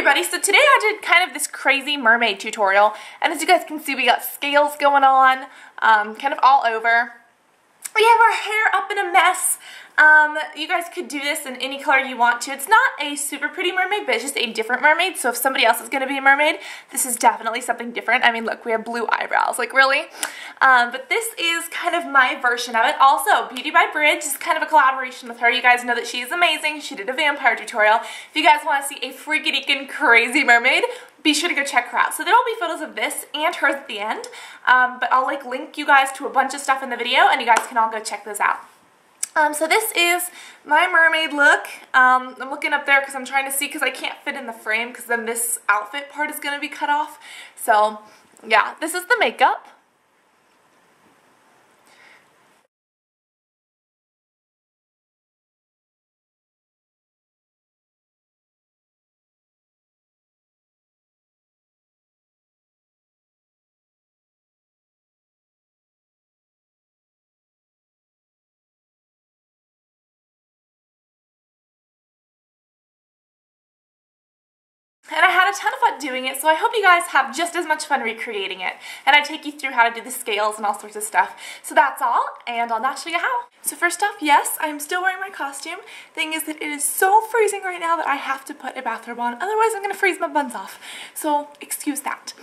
everybody, so today I did kind of this crazy mermaid tutorial, and as you guys can see we got scales going on, kind of all over. We have our hair up in a mess. You guys could do this in any color you want to. It's not a super pretty mermaid, but it's just a different mermaid, so if somebody else is going to be a mermaid, this is definitely something different. I mean, look, we have blue eyebrows, like really? But this is kind of my version of it. Also, Beauty by Brig is kind of a collaboration with her. You guys know that she's amazing. She did a vampire tutorial. If you guys want to see a freaky-deakin' crazy mermaid, be sure to go check her out. So there will be photos of this and hers at the end, but I'll like link you guys to a bunch of stuff in the video, and you guys can all go check those out. So this is my mermaid look. I'm looking up there because I'm trying to see, because I can't fit in the frame because then this outfit part is going to be cut off. So yeah, this is the makeup. And I had a ton of fun doing it, so I hope you guys have just as much fun recreating it. And I take you through how to do the scales and all sorts of stuff. So that's all, and I'll now show you how. So first off, yes, I'm still wearing my costume. Thing is that it is so freezing right now that I have to put a bathrobe on, otherwise I'm going to freeze my buns off. So excuse that.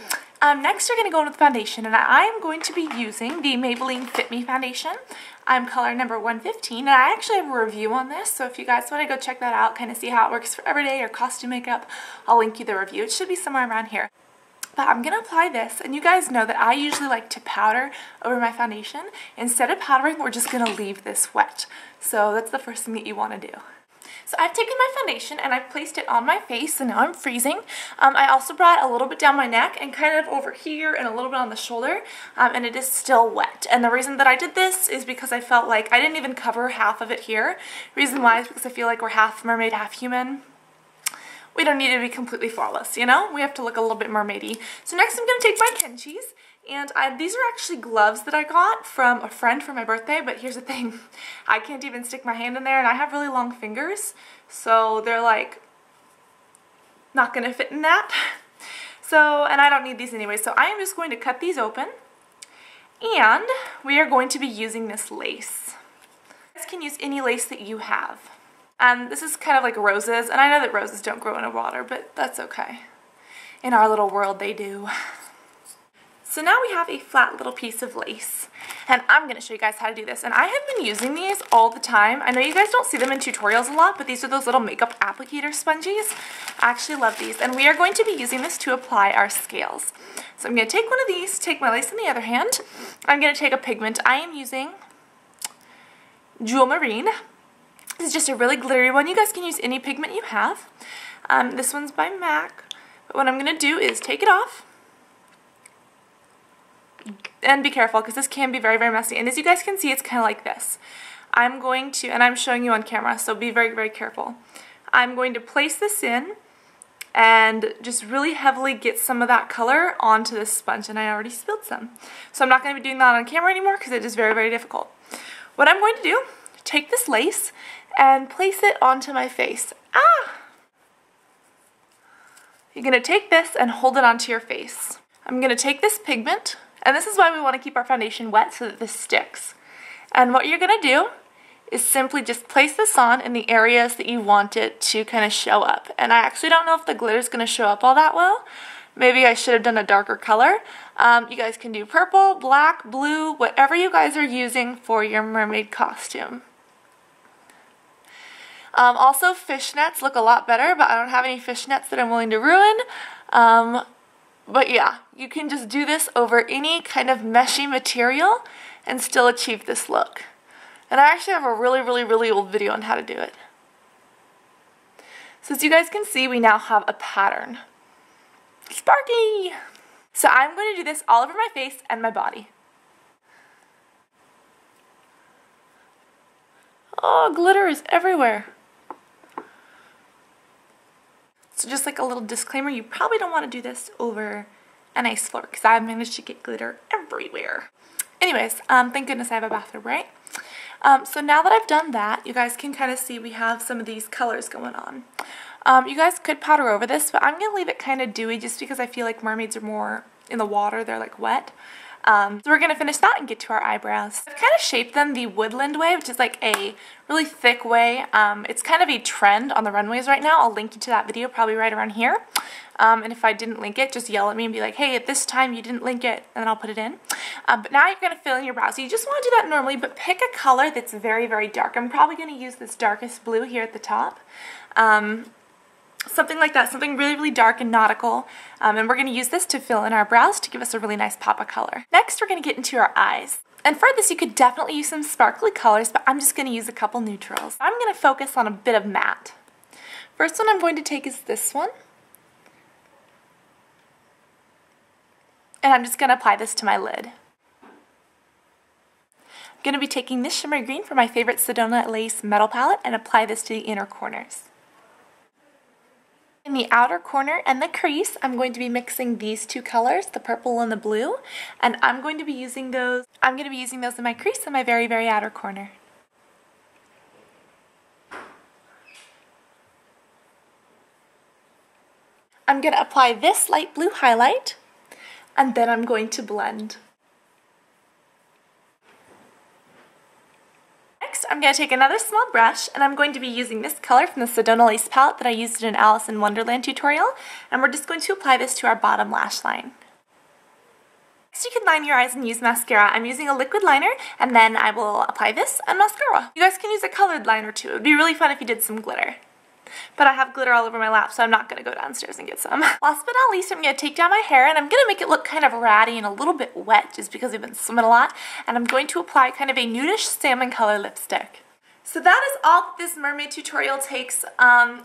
Next we're going to go in with foundation, and I am going to be using the Maybelline Fit Me Foundation. I'm color number 115, and I actually have a review on this, so if you guys want to go check that out, kind of see how it works for everyday or costume makeup, I'll link you the review. It should be somewhere around here. But I'm going to apply this, and you guys know that I usually like to powder over my foundation. Instead of powdering, we're just going to leave this wet. So that's the first thing that you want to do. So I've taken my foundation and I've placed it on my face, and now I'm freezing. I also brought it a little bit down my neck and kind of over here and a little bit on the shoulder, and it is still wet. And the reason that I did this is because I felt like I didn't even cover half of it here. Reason why is because I feel like we're half mermaid, half human. We don't need to be completely flawless, you know? We have to look a little bit mermaidy. So next I'm going to take my Kenchies, and these are actually gloves that I got from a friend for my birthday, but here's the thing. I can't even stick my hand in there, and I have really long fingers, so they're like not going to fit in that. So, and I don't need these anyway, so I am just going to cut these open, and we are going to be using this lace. You guys can use any lace that you have. This is kind of like roses, and I know that roses don't grow in water, but that's okay. In our little world, they do. So now we have a flat little piece of lace, and I'm going to show you guys how to do this. And I have been using these all the time. I know you guys don't see them in tutorials a lot, but these are those little makeup applicator sponges. I actually love these, and we are going to be using this to apply our scales. So I'm going to take one of these, take my lace in the other hand. I'm going to take a pigment. I am using Jewel Marine. This is just a really glittery one. You guys can use any pigment you have. This one's by MAC. But what I'm going to do is take it off. And be careful, because this can be very, very messy. And as you guys can see, it's kind of like this. I'm going to, and I'm showing you on camera, so be very, very careful. I'm going to place this in and just really heavily get some of that color onto this sponge. And I already spilled some. So I'm not going to be doing that on camera anymore because it is very, very difficult. What I'm going to do, take this lace and place it onto my face. You're going to take this and hold it onto your face. I'm going to take this pigment, and this is why we want to keep our foundation wet, so that this sticks. And what you're going to do is simply just place this on in the areas that you want it to kind of show up. And I actually don't know if the glitter is going to show up all that well. Maybe I should have done a darker color. You guys can do purple, black, blue, whatever you guys are using for your mermaid costume. Also, fishnets look a lot better, but I don't have any fishnets that I'm willing to ruin. But yeah, you can just do this over any kind of meshy material and still achieve this look. And I actually have a really, really, really old video on how to do it. So as you guys can see, we now have a pattern. Sparkly! So I'm going to do this all over my face and my body. Oh, glitter is everywhere. So just like a little disclaimer, you probably don't want to do this over an ice floor because I've managed to get glitter everywhere. Anyways, thank goodness I have a bathrobe, right? So now that I've done that, you guys can kind of see we have some of these colors going on. You guys could powder over this, but I'm going to leave it kind of dewy just because I feel like mermaids are more in the water. They're like wet. So we're going to finish that and get to our eyebrows. I've kind of shaped them the woodland way, which is like a really thick way. It's kind of a trend on the runways right now. I'll link you to that video probably right around here. And if I didn't link it, just yell at me and be like, hey, at this time you didn't link it, and then I'll put it in. But now you're going to fill in your brows. So you just want to do that normally, but pick a color that's very, very dark. I'm probably going to use this darkest blue here at the top. Something like that, something really, really dark and nautical. And we're going to use this to fill in our brows to give us a really nice pop of color. Next, we're going to get into our eyes. And for this, you could definitely use some sparkly colors, but I'm just going to use a couple neutrals. I'm going to focus on a bit of matte. First one I'm going to take is this one. And I'm just going to apply this to my lid. I'm going to be taking this shimmery green from my favorite Sedona Lace Metal Palette and apply this to the inner corners. In the outer corner and the crease, I'm going to be mixing these two colors, the purple and the blue, and I'm going to be using those in my crease in my very, very outer corner. I'm going to apply this light blue highlight, and then I'm going to blend. Next, I'm going to take another small brush, and I'm going to be using this color from the Sedona Lace palette that I used in an Alice in Wonderland tutorial, and we're just going to apply this to our bottom lash line. Next, you can line your eyes and use mascara. I'm using a liquid liner, and then I will apply this and mascara. You guys can use a colored liner too. It would be really fun if you did some glitter. But I have glitter all over my lap, so I'm not going to go downstairs and get some. Last but not least, I'm going to take down my hair, and I'm going to make it look kind of ratty and a little bit wet just because we've been swimming a lot. And I'm going to apply kind of a nudish salmon color lipstick. So that is all this mermaid tutorial takes.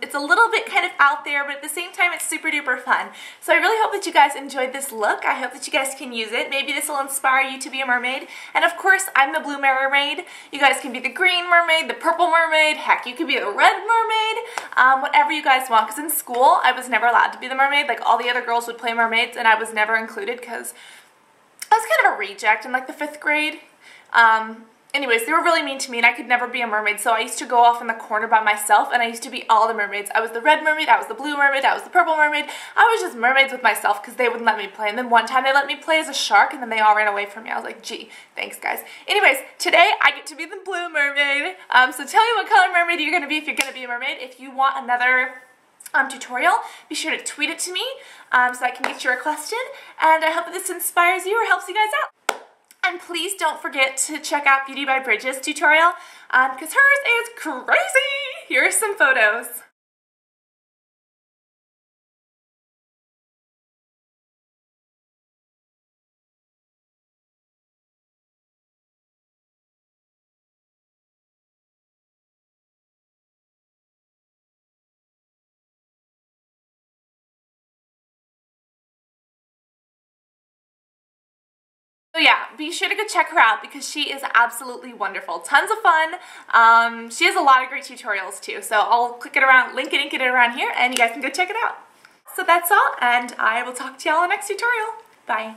It's a little bit kind of out there, but at the same time it's super duper fun. So I really hope that you guys enjoyed this look. I hope that you guys can use it. Maybe this will inspire you to be a mermaid. And of course, I'm the blue mermaid. You guys can be the green mermaid, the purple mermaid, heck, you could be the red mermaid, whatever you guys want. Because in school, I was never allowed to be the mermaid. Like, all the other girls would play mermaids, and I was never included because I was kind of a reject in like the 5th grade. Anyways, they were really mean to me, and I could never be a mermaid, so I used to go off in the corner by myself, and I used to be all the mermaids. I was the red mermaid, I was the blue mermaid, I was the purple mermaid. I was just mermaids with myself because they wouldn't let me play. And then one time they let me play as a shark, and then they all ran away from me. I was like, gee, thanks guys. Anyways, today I get to be the blue mermaid. So tell me what color mermaid you're going to be if you're going to be a mermaid. If you want another tutorial, be sure to tweet it to me so I can get your request in. And I hope that this inspires you or helps you guys out. And please don't forget to check out Beauty by Bridget's tutorial, because hers is crazy! Here are some photos. So yeah, be sure to go check her out because she is absolutely wonderful. Tons of fun. She has a lot of great tutorials too. So I'll click it around, link it around here, and you guys can go check it out. So that's all, and I will talk to y'all in the next tutorial. Bye.